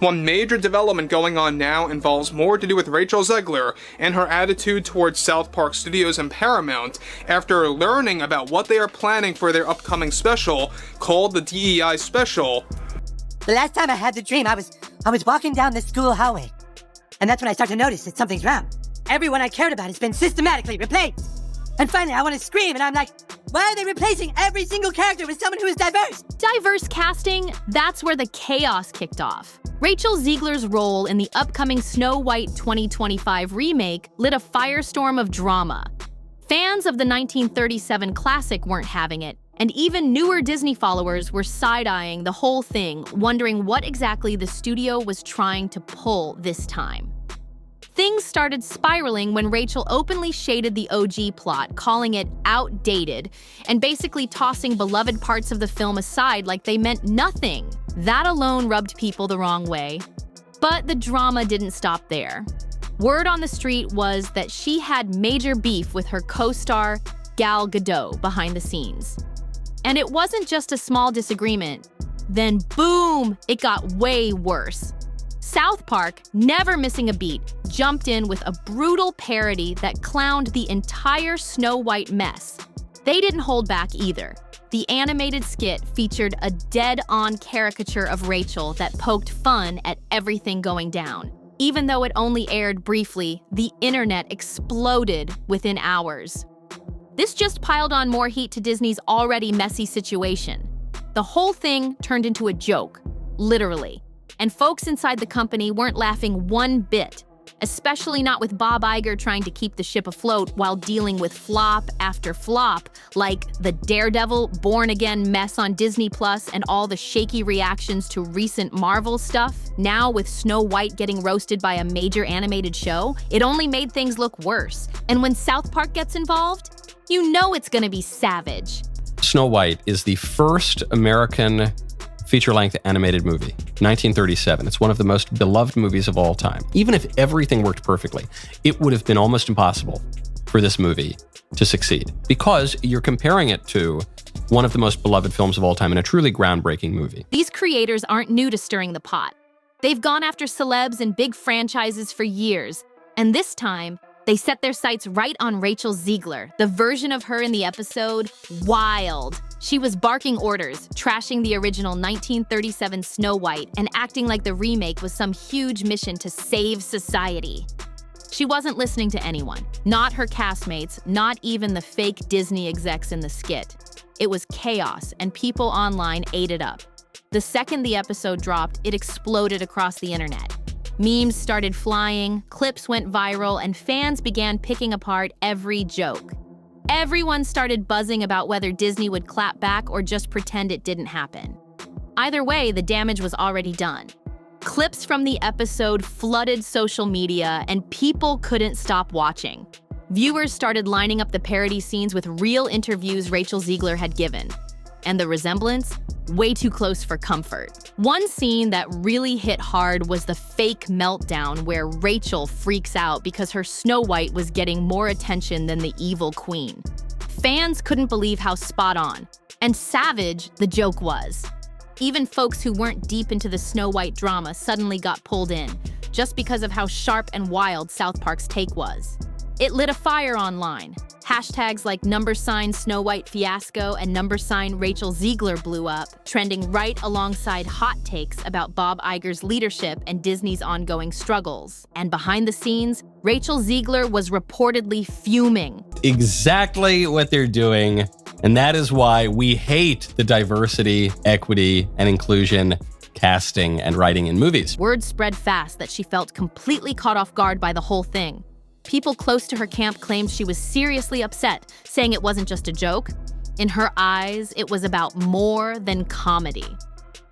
One major development going on now involves more to do with Rachel Zegler and her attitude towards South Park Studios and Paramount after learning about what they are planning for their upcoming special called the DEI Special. The last time I had the dream, I was walking down the school hallway, and that's when I started to notice that something's wrong. Everyone I cared about has been systematically replaced. And finally, I want to scream, and I'm like, why are they replacing every single character with someone who is diverse? Diverse casting, that's where the chaos kicked off. Rachel Zegler's role in the upcoming Snow White 2025 remake lit a firestorm of drama. Fans of the 1937 classic weren't having it, and even newer Disney followers were side-eyeing the whole thing, wondering what exactly the studio was trying to pull this time. Things started spiraling when Rachel openly shaded the OG plot, calling it outdated, and basically tossing beloved parts of the film aside like they meant nothing. That alone rubbed people the wrong way. But the drama didn't stop there. Word on the street was that she had major beef with her co-star, Gal Gadot, behind the scenes. And it wasn't just a small disagreement. Then boom, it got way worse. South Park, never missing a beat, jumped in with a brutal parody that clowned the entire Snow White mess. They didn't hold back either. The animated skit featured a dead-on caricature of Rachel that poked fun at everything going down. Even though it only aired briefly, the internet exploded within hours. This just piled on more heat to Disney's already messy situation. The whole thing turned into a joke, literally. And folks inside the company weren't laughing one bit, especially not with Bob Iger trying to keep the ship afloat while dealing with flop after flop, like the Daredevil born-again mess on Disney Plus and all the shaky reactions to recent Marvel stuff. Now with Snow White getting roasted by a major animated show, it only made things look worse. And when South Park gets involved, you know it's gonna be savage. Snow White is the first American feature-length animated movie, 1937. It's one of the most beloved movies of all time. Even if everything worked perfectly, it would have been almost impossible for this movie to succeed because you're comparing it to one of the most beloved films of all time and a truly groundbreaking movie. These creators aren't new to stirring the pot. They've gone after celebs and big franchises for years, and this time, they set their sights right on Rachel Zegler, the version of her in the episode, Wild. She was barking orders, trashing the original 1937 Snow White, and acting like the remake was some huge mission to save society. She wasn't listening to anyone, not her castmates, not even the fake Disney execs in the skit. It was chaos, and people online ate it up. The second the episode dropped, it exploded across the internet. Memes started flying, clips went viral, and fans began picking apart every joke. Everyone started buzzing about whether Disney would clap back or just pretend it didn't happen. Either way, the damage was already done. Clips from the episode flooded social media, and people couldn't stop watching. Viewers started lining up the parody scenes with real interviews Rachel Zegler had given. And the resemblance? Way too close for comfort. One scene that really hit hard was the fake meltdown where Rachel freaks out because her Snow White was getting more attention than the evil queen. Fans couldn't believe how spot on and savage the joke was. Even folks who weren't deep into the Snow White drama suddenly got pulled in, just because of how sharp and wild South Park's take was. It lit a fire online. Hashtags like #Snow White fiasco and #Rachel Zegler blew up, trending right alongside hot takes about Bob Iger's leadership and Disney's ongoing struggles. And behind the scenes, Rachel Zegler was reportedly fuming. Exactly what they're doing, and that is why we hate the diversity, equity, and inclusion casting and writing in movies. Word spread fast that she felt completely caught off guard by the whole thing. People close to her camp claimed she was seriously upset, saying it wasn't just a joke. In her eyes, it was about more than comedy.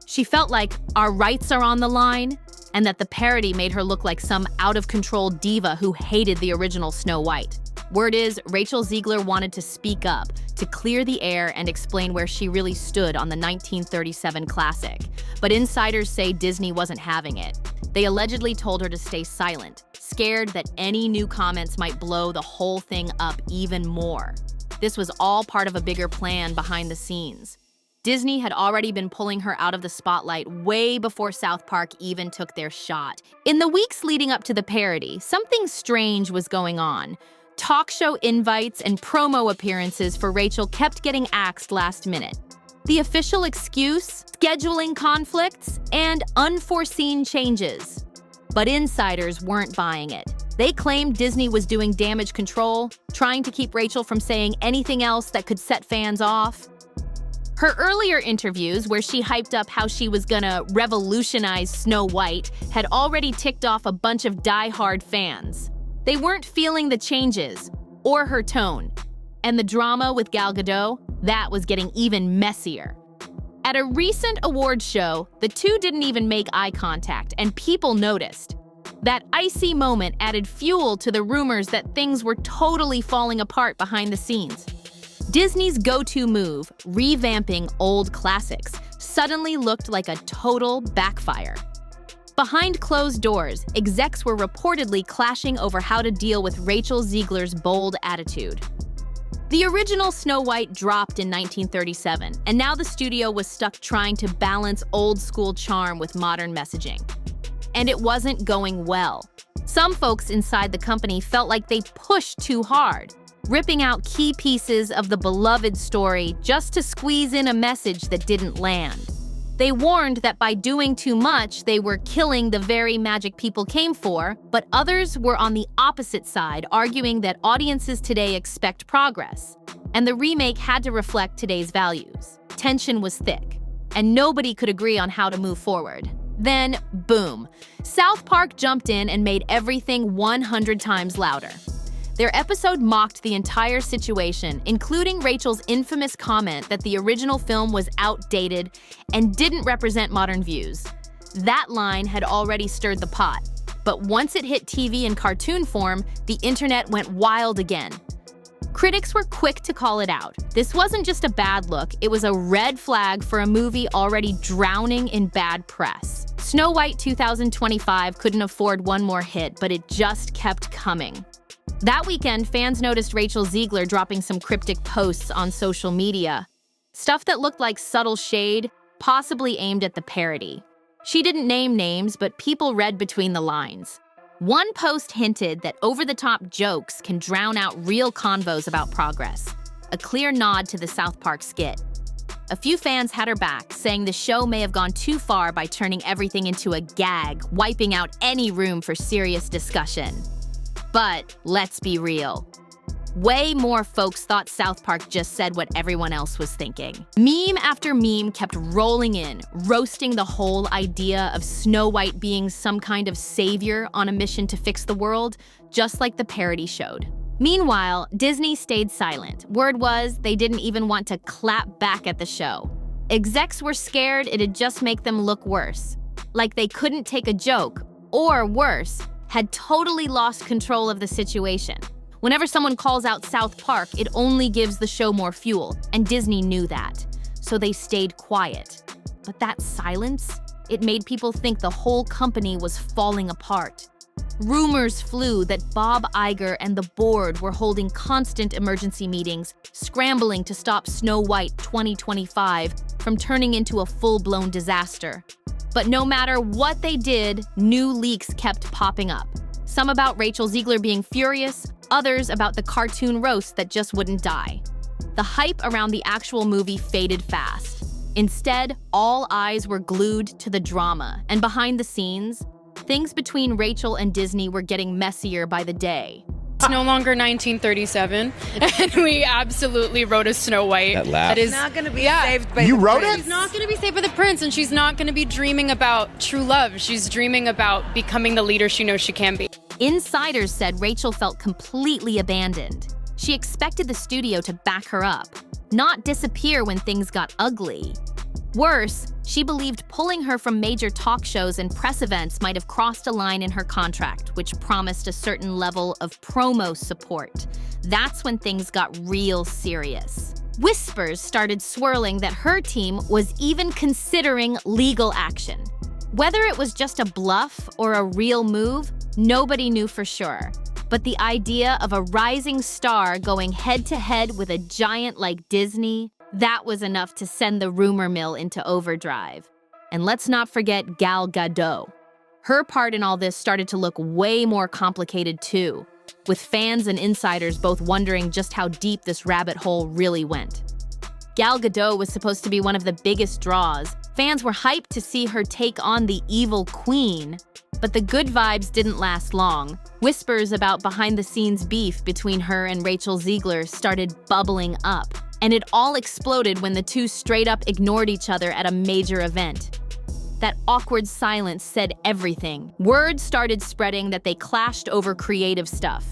She felt like our rights are on the line, and that the parody made her look like some out-of-control diva who hated the original Snow White. Word is, Rachel Zegler wanted to speak up, to clear the air and explain where she really stood on the 1937 classic. But insiders say Disney wasn't having it. They allegedly told her to stay silent, scared that any new comments might blow the whole thing up even more. This was all part of a bigger plan behind the scenes. Disney had already been pulling her out of the spotlight way before South Park even took their shot. In the weeks leading up to the parody, something strange was going on. Talk show invites and promo appearances for Rachel kept getting axed last minute. The official excuse? Scheduling conflicts and unforeseen changes. But insiders weren't buying it. They claimed Disney was doing damage control, trying to keep Rachel from saying anything else that could set fans off. Her earlier interviews, where she hyped up how she was gonna revolutionize Snow White, had already ticked off a bunch of die-hard fans. They weren't feeling the changes, or her tone. And the drama with Gal Gadot, that was getting even messier. At a recent awards show, the two didn't even make eye contact, and people noticed. That icy moment added fuel to the rumors that things were totally falling apart behind the scenes. Disney's go-to move, revamping old classics, suddenly looked like a total backfire. Behind closed doors, execs were reportedly clashing over how to deal with Rachel Zegler's bold attitude. The original Snow White dropped in 1937, and now the studio was stuck trying to balance old-school charm with modern messaging. And it wasn't going well. Some folks inside the company felt like they pushed too hard, ripping out key pieces of the beloved story just to squeeze in a message that didn't land. They warned that by doing too much, they were killing the very magic people came for, but others were on the opposite side, arguing that audiences today expect progress, and the remake had to reflect today's values. Tension was thick, and nobody could agree on how to move forward. Then, boom, South Park jumped in and made everything 100 times louder. Their episode mocked the entire situation, including Rachel's infamous comment that the original film was outdated and didn't represent modern views. That line had already stirred the pot, but once it hit TV in cartoon form, the internet went wild again. Critics were quick to call it out. This wasn't just a bad look, it was a red flag for a movie already drowning in bad press. Snow White 2025 couldn't afford one more hit, but it just kept coming. That weekend, fans noticed Rachel Zegler dropping some cryptic posts on social media. Stuff that looked like subtle shade, possibly aimed at the parody. She didn't name names, but people read between the lines. One post hinted that over-the-top jokes can drown out real convos about progress, a clear nod to the South Park skit. A few fans had her back, saying the show may have gone too far by turning everything into a gag, wiping out any room for serious discussion. But let's be real. Way more folks thought South Park just said what everyone else was thinking. Meme after meme kept rolling in, roasting the whole idea of Snow White being some kind of savior on a mission to fix the world, just like the parody showed. Meanwhile, Disney stayed silent. Word was they didn't even want to clap back at the show. Execs were scared it'd just make them look worse. Like they couldn't take a joke, or worse, had totally lost control of the situation. Whenever someone calls out South Park, it only gives the show more fuel, and Disney knew that. So they stayed quiet. But that silence, it made people think the whole company was falling apart. Rumors flew that Bob Iger and the board were holding constant emergency meetings, scrambling to stop Snow White 2025 from turning into a full-blown disaster. But no matter what they did, new leaks kept popping up. Some about Rachel Zegler being furious, others about the cartoon roast that just wouldn't die. The hype around the actual movie faded fast. Instead, all eyes were glued to the drama, and behind the scenes, things between Rachel and Disney were getting messier by the day. It's no longer 1937, and we absolutely wrote a Snow White. That laugh. That is not going to be saved by You the wrote prince. it? She's not going to be saved by the prince, and she's not going to be dreaming about true love. She's dreaming about becoming the leader she knows she can be. Insiders said Rachel felt completely abandoned. She expected the studio to back her up, not disappear when things got ugly. Worse, she believed pulling her from major talk shows and press events might have crossed a line in her contract, which promised a certain level of promo support. That's when things got real serious. Whispers started swirling that her team was even considering legal action. Whether it was just a bluff or a real move, nobody knew for sure. But the idea of a rising star going head-to-head with a giant like Disney, That was enough to send the rumor mill into overdrive. And let's not forget Gal Gadot. Her part in all this started to look way more complicated too, with fans and insiders both wondering just how deep this rabbit hole really went. Gal Gadot was supposed to be one of the biggest draws. Fans were hyped to see her take on the evil queen, but the good vibes didn't last long. Whispers about behind-the-scenes beef between her and Rachel Zegler started bubbling up, and it all exploded when the two straight up ignored each other at a major event. That awkward silence said everything. Word started spreading that they clashed over creative stuff.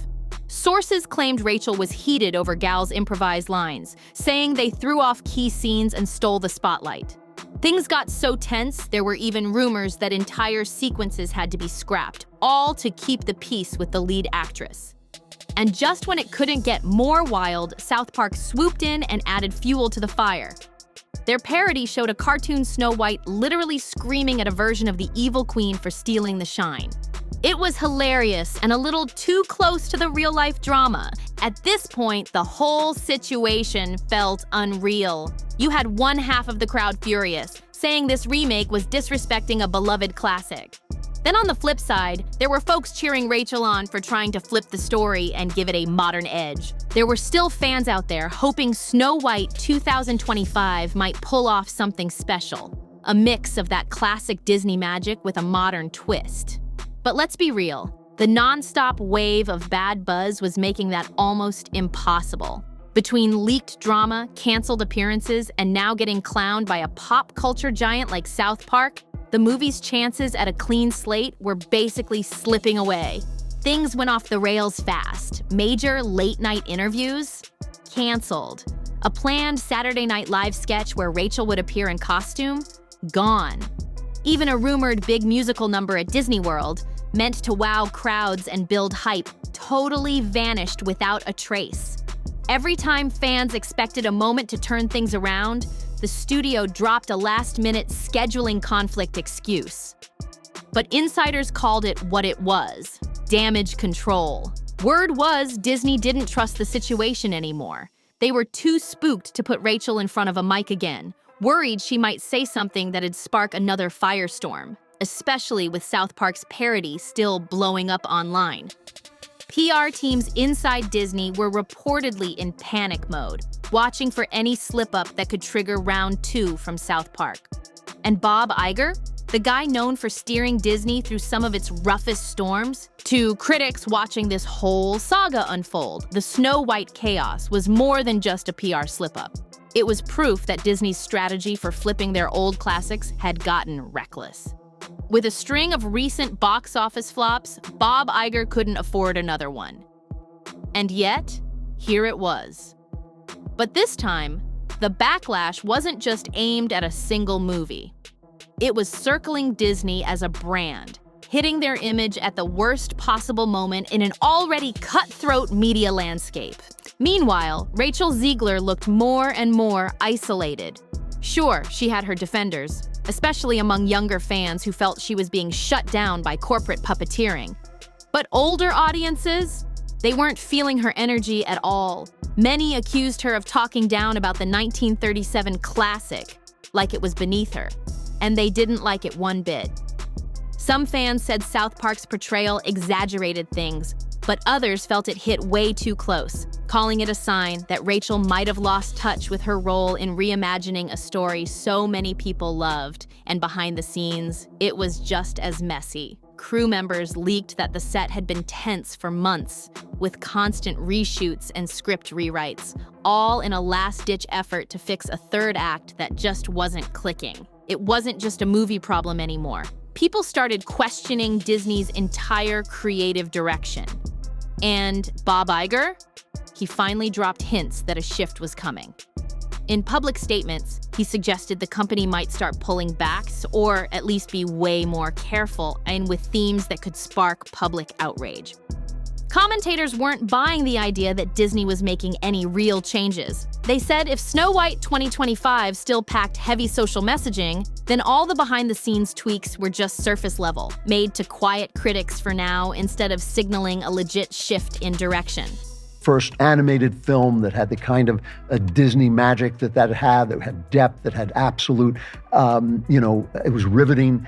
Sources claimed Rachel was heated over Gal's improvised lines, saying they threw off key scenes and stole the spotlight. Things got so tense, there were even rumors that entire sequences had to be scrapped, all to keep the peace with the lead actress. And just when it couldn't get more wild, South Park swooped in and added fuel to the fire. Their parody showed a cartoon Snow White literally screaming at a version of the evil queen for stealing the shine. It was hilarious and a little too close to the real-life drama. At this point, the whole situation felt unreal. You had one half of the crowd furious, saying this remake was disrespecting a beloved classic. Then on the flip side, there were folks cheering Rachel on for trying to flip the story and give it a modern edge. There were still fans out there hoping Snow White 2025 might pull off something special, a mix of that classic Disney magic with a modern twist. But let's be real, the non-stop wave of bad buzz was making that almost impossible. Between leaked drama, canceled appearances, and now getting clowned by a pop culture giant like South Park, the movie's chances at a clean slate were basically slipping away. Things went off the rails fast. Major late-night interviews? Canceled. A planned Saturday Night Live sketch where Rachel would appear in costume? Gone. Even a rumored big musical number at Disney World, meant to wow crowds and build hype, totally vanished without a trace. Every time fans expected a moment to turn things around, the studio dropped a last-minute scheduling conflict excuse. But insiders called it what it was: damage control. Word was Disney didn't trust the situation anymore. They were too spooked to put Rachel in front of a mic again, worried she might say something that'd spark another firestorm, especially with South Park's parody still blowing up online. PR teams inside Disney were reportedly in panic mode, watching for any slip-up that could trigger round 2 from South Park. And Bob Iger, the guy known for steering Disney through some of its roughest storms, to critics watching this whole saga unfold, the Snow White chaos was more than just a PR slip-up. It was proof that Disney's strategy for flipping their old classics had gotten reckless. With a string of recent box office flops, Bob Iger couldn't afford another one. And yet, here it was. But this time, the backlash wasn't just aimed at a single movie. It was circling Disney as a brand, hitting their image at the worst possible moment in an already cutthroat media landscape. Meanwhile, Rachel Zegler looked more and more isolated. Sure, she had her defenders, especially among younger fans who felt she was being shut down by corporate puppeteering. But older audiences, they weren't feeling her energy at all. Many accused her of talking down about the 1937 classic, like it was beneath her, and they didn't like it one bit. Some fans said South Park's portrayal exaggerated things, but others felt it hit way too close, calling it a sign that Rachel might have lost touch with her role in reimagining a story so many people loved, and behind the scenes, it was just as messy. Crew members leaked that the set had been tense for months, with constant reshoots and script rewrites, all in a last-ditch effort to fix a third act that just wasn't clicking. It wasn't just a movie problem anymore. People started questioning Disney's entire creative direction. And Bob Iger? He finally dropped hints that a shift was coming. In public statements, he suggested the company might start pulling back, or at least be way more careful and with themes that could spark public outrage. Commentators weren't buying the idea that Disney was making any real changes. They said if Snow White 2025 still packed heavy social messaging, then all the behind-the-scenes tweaks were just surface level, made to quiet critics for now instead of signaling a legit shift in direction. first animated film that had the kind of Disney magic that had depth, that had absolute, it was riveting.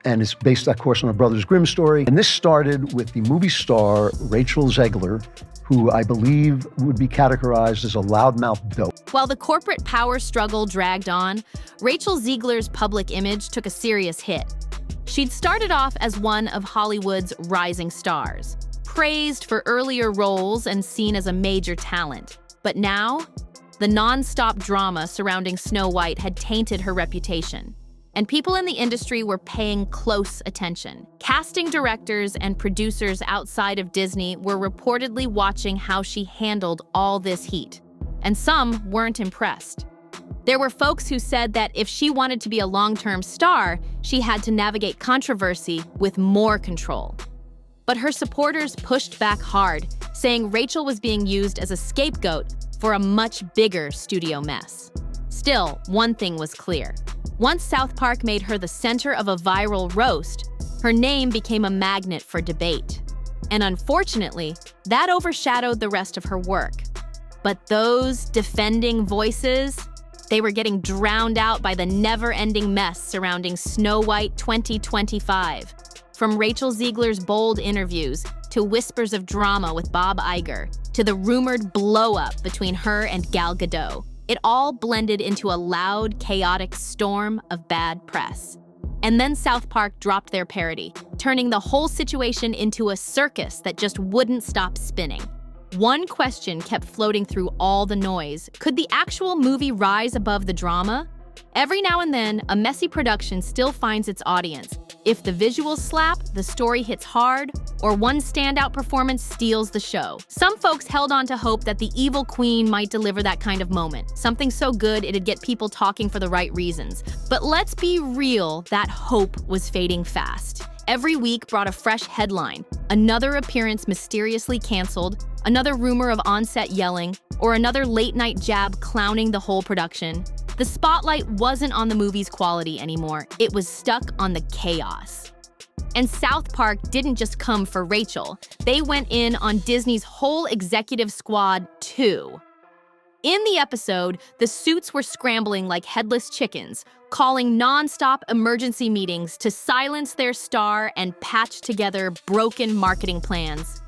And it's based, of course, on a Brothers Grimm story. And this started with the movie star Rachel Zegler, who I believe would be categorized as a loudmouth dope. While the corporate power struggle dragged on, Rachel Zegler's public image took a serious hit. She'd started off as one of Hollywood's rising stars, praised for earlier roles and seen as a major talent. But now, the non-stop drama surrounding Snow White had tainted her reputation. And people in the industry were paying close attention. Casting directors and producers outside of Disney were reportedly watching how she handled all this heat, and some weren't impressed. There were folks who said that if she wanted to be a long-term star, she had to navigate controversy with more control. But her supporters pushed back hard, saying Rachel was being used as a scapegoat for a much bigger studio mess. Still, one thing was clear. Once South Park made her the center of a viral roast, her name became a magnet for debate. And unfortunately, that overshadowed the rest of her work. But those defending voices, they were getting drowned out by the never-ending mess surrounding Snow White 2025. From Rachel Zegler's bold interviews, to whispers of drama with Bob Iger, to the rumored blow-up between her and Gal Gadot. It all blended into a loud, chaotic storm of bad press. And then South Park dropped their parody, turning the whole situation into a circus that just wouldn't stop spinning. One question kept floating through all the noise. Could the actual movie rise above the drama? Every now and then, a messy production still finds its audience. If the visuals slap, the story hits hard, or one standout performance steals the show. Some folks held on to hope that the evil queen might deliver that kind of moment, something so good it'd get people talking for the right reasons. But let's be real, that hope was fading fast. Every week brought a fresh headline, another appearance mysteriously canceled, another rumor of on-set yelling, or another late-night jab clowning the whole production. The spotlight wasn't on the movie's quality anymore, it was stuck on the chaos. And South Park didn't just come for Rachel, they went in on Disney's whole executive squad too. In the episode, the suits were scrambling like headless chickens, calling non-stop emergency meetings to silence their star and patch together broken marketing plans.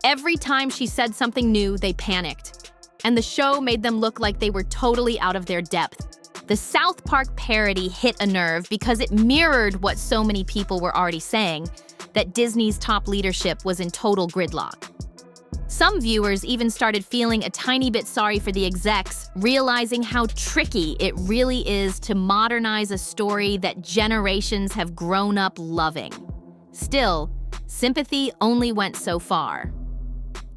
Every time she said something new, they panicked. And the show made them look like they were totally out of their depth. The South Park parody hit a nerve because it mirrored what so many people were already saying, that Disney's top leadership was in total gridlock. Some viewers even started feeling a tiny bit sorry for the execs, realizing how tricky it really is to modernize a story that generations have grown up loving. Still, sympathy only went so far.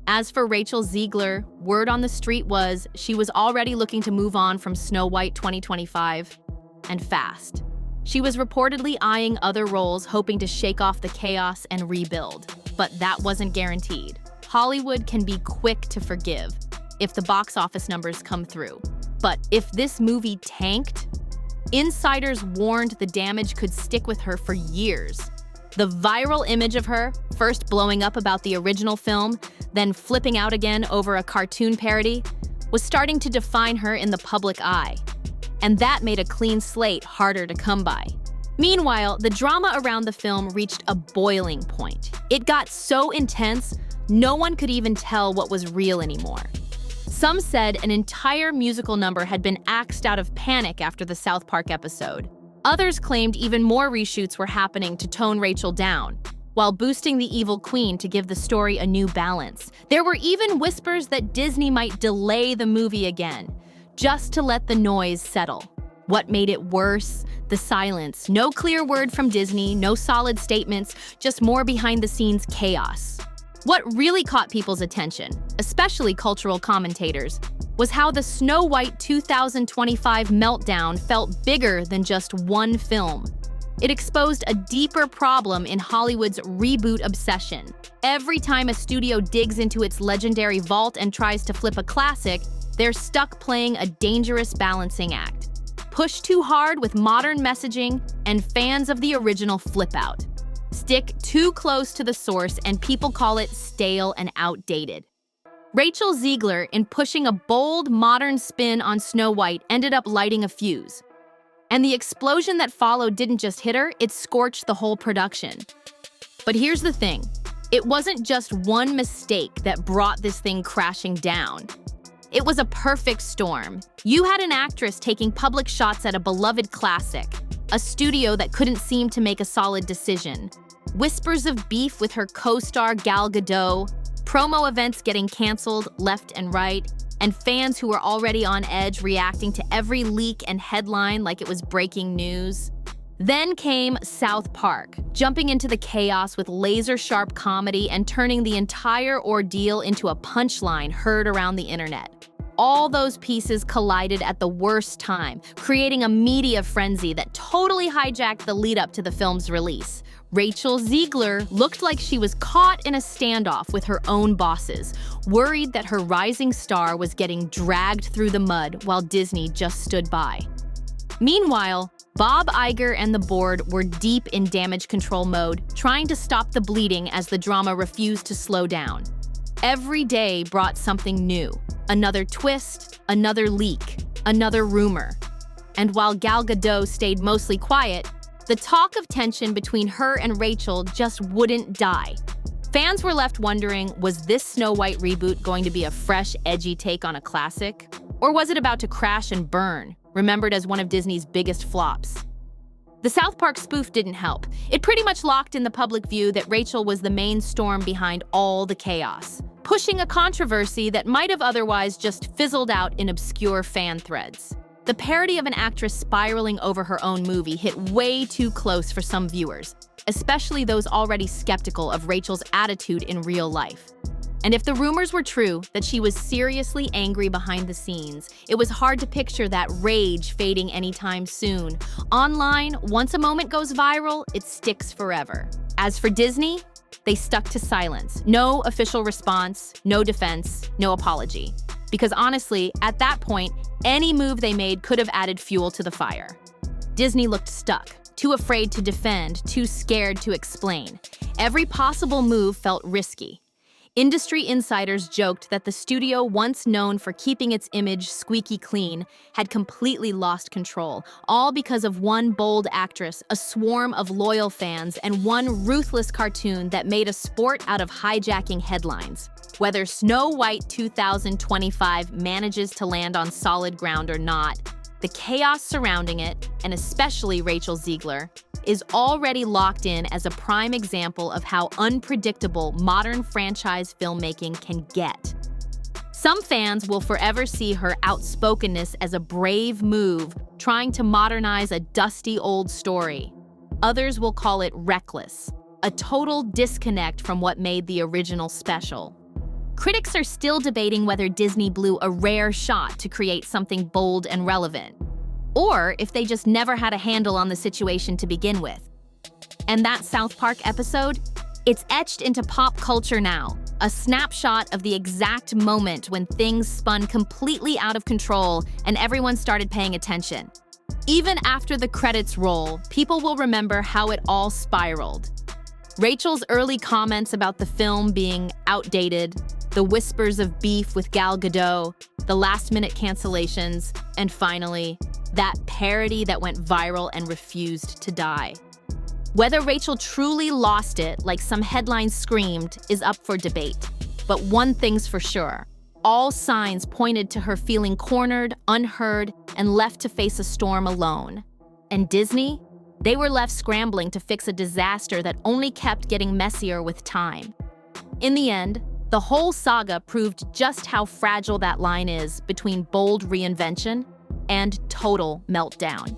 As for Rachel Zegler, word on the street was she was already looking to move on from Snow White 2025, and fast. She was reportedly eyeing other roles, hoping to shake off the chaos and rebuild, but that wasn't guaranteed. Hollywood can be quick to forgive if the box office numbers come through. But if this movie tanked, insiders warned the damage could stick with her for years. The viral image of her, first blowing up about the original film, then flipping out again over a cartoon parody, was starting to define her in the public eye. And that made a clean slate harder to come by. Meanwhile, the drama around the film reached a boiling point. It got so intense, no one could even tell what was real anymore. Some said an entire musical number had been axed out of panic after the South Park episode. Others claimed even more reshoots were happening to tone Rachel down, while boosting the evil queen to give the story a new balance. There were even whispers that Disney might delay the movie again, just to let the noise settle. What made it worse? The silence. No clear word from Disney, no solid statements, just more behind-the-scenes chaos. What really caught people's attention, especially cultural commentators, was how the Snow White 2025 meltdown felt bigger than just one film. It exposed a deeper problem in Hollywood's reboot obsession. Every time a studio digs into its legendary vault and tries to flip a classic, they're stuck playing a dangerous balancing act. Push too hard with modern messaging, and fans of the original flip out. Stick too close to the source, and people call it stale and outdated. Rachel Zegler, in pushing a bold, modern spin on Snow White, ended up lighting a fuse. And the explosion that followed didn't just hit her, it scorched the whole production. But here's the thing. It wasn't just one mistake that brought this thing crashing down. It was a perfect storm. You had an actress taking public shots at a beloved classic, a studio that couldn't seem to make a solid decision, whispers of beef with her co-star Gal Gadot, promo events getting canceled left and right, and fans who were already on edge reacting to every leak and headline like it was breaking news. Then came South Park, jumping into the chaos with laser-sharp comedy and turning the entire ordeal into a punchline heard around the internet. All those pieces collided at the worst time, creating a media frenzy that totally hijacked the lead-up to the film's release. Rachel Zegler looked like she was caught in a standoff with her own bosses, worried that her rising star was getting dragged through the mud while Disney just stood by. Meanwhile, Bob Iger and the board were deep in damage control mode, trying to stop the bleeding as the drama refused to slow down. Every day brought something new. Another twist, another leak, another rumor. And while Gal Gadot stayed mostly quiet, the talk of tension between her and Rachel just wouldn't die. Fans were left wondering, was this Snow White reboot going to be a fresh, edgy take on a classic? Or was it about to crash and burn, remembered as one of Disney's biggest flops? The South Park spoof didn't help. It pretty much locked in the public view that Rachel was the main storm behind all the chaos, pushing a controversy that might have otherwise just fizzled out in obscure fan threads. The parody of an actress spiraling over her own movie hit way too close for some viewers, especially those already skeptical of Rachel's attitude in real life. And if the rumors were true that she was seriously angry behind the scenes, it was hard to picture that rage fading anytime soon. Online, once a moment goes viral, it sticks forever. As for Disney, they stuck to silence. No official response, no defense, no apology. Because honestly, at that point, any move they made could have added fuel to the fire. Disney looked stuck, too afraid to defend, too scared to explain. Every possible move felt risky. Industry insiders joked that the studio, once known for keeping its image squeaky clean, had completely lost control, all because of one bold actress, a swarm of loyal fans, and one ruthless cartoon that made a sport out of hijacking headlines. Whether Snow White 2025 manages to land on solid ground or not, the chaos surrounding it, and especially Rachel Zegler, is already locked in as a prime example of how unpredictable modern franchise filmmaking can get. Some fans will forever see her outspokenness as a brave move, trying to modernize a dusty old story. Others will call it reckless, a total disconnect from what made the original special. Critics are still debating whether Disney blew a rare shot to create something bold and relevant, or if they just never had a handle on the situation to begin with. And that South Park episode? It's etched into pop culture now, a snapshot of the exact moment when things spun completely out of control and everyone started paying attention. Even after the credits roll, people will remember how it all spiraled. Rachel's early comments about the film being outdated, the whispers of beef with Gal Gadot, the last-minute cancellations, and finally, that parody that went viral and refused to die. Whether Rachel truly lost it, like some headlines screamed, is up for debate. But one thing's for sure. All signs pointed to her feeling cornered, unheard, and left to face a storm alone. And Disney? They were left scrambling to fix a disaster that only kept getting messier with time. In the end, the whole saga proved just how fragile that line is between bold reinvention and total meltdown.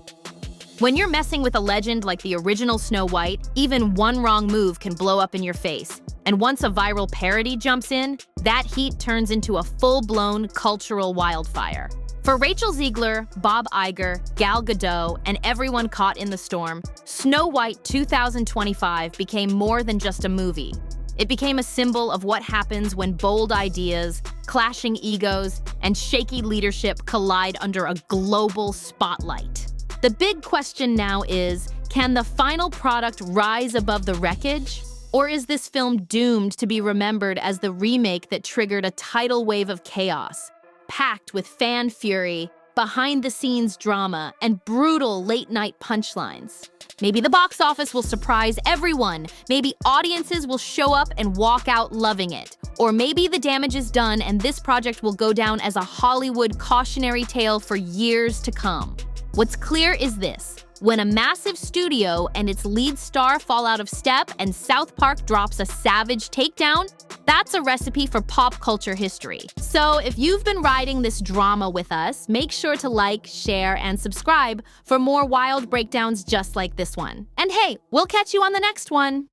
When you're messing with a legend like the original Snow White, even one wrong move can blow up in your face. And once a viral parody jumps in, that heat turns into a full-blown cultural wildfire. For Rachel Zegler, Bob Iger, Gal Gadot, and everyone caught in the storm, Snow White 2025 became more than just a movie. It became a symbol of what happens when bold ideas, clashing egos, and shaky leadership collide under a global spotlight. The big question now is, can the final product rise above the wreckage? Or is this film doomed to be remembered as the remake that triggered a tidal wave of chaos, packed with fan fury, behind-the-scenes drama, and brutal late-night punchlines? Maybe the box office will surprise everyone. Maybe audiences will show up and walk out loving it. Or maybe the damage is done and this project will go down as a Hollywood cautionary tale for years to come. What's clear is this: when a massive studio and its lead star fall out of step and South Park drops a savage takedown, that's a recipe for pop culture history. So if you've been riding this drama with us, make sure to like, share, and subscribe for more wild breakdowns just like this one. And hey, we'll catch you on the next one.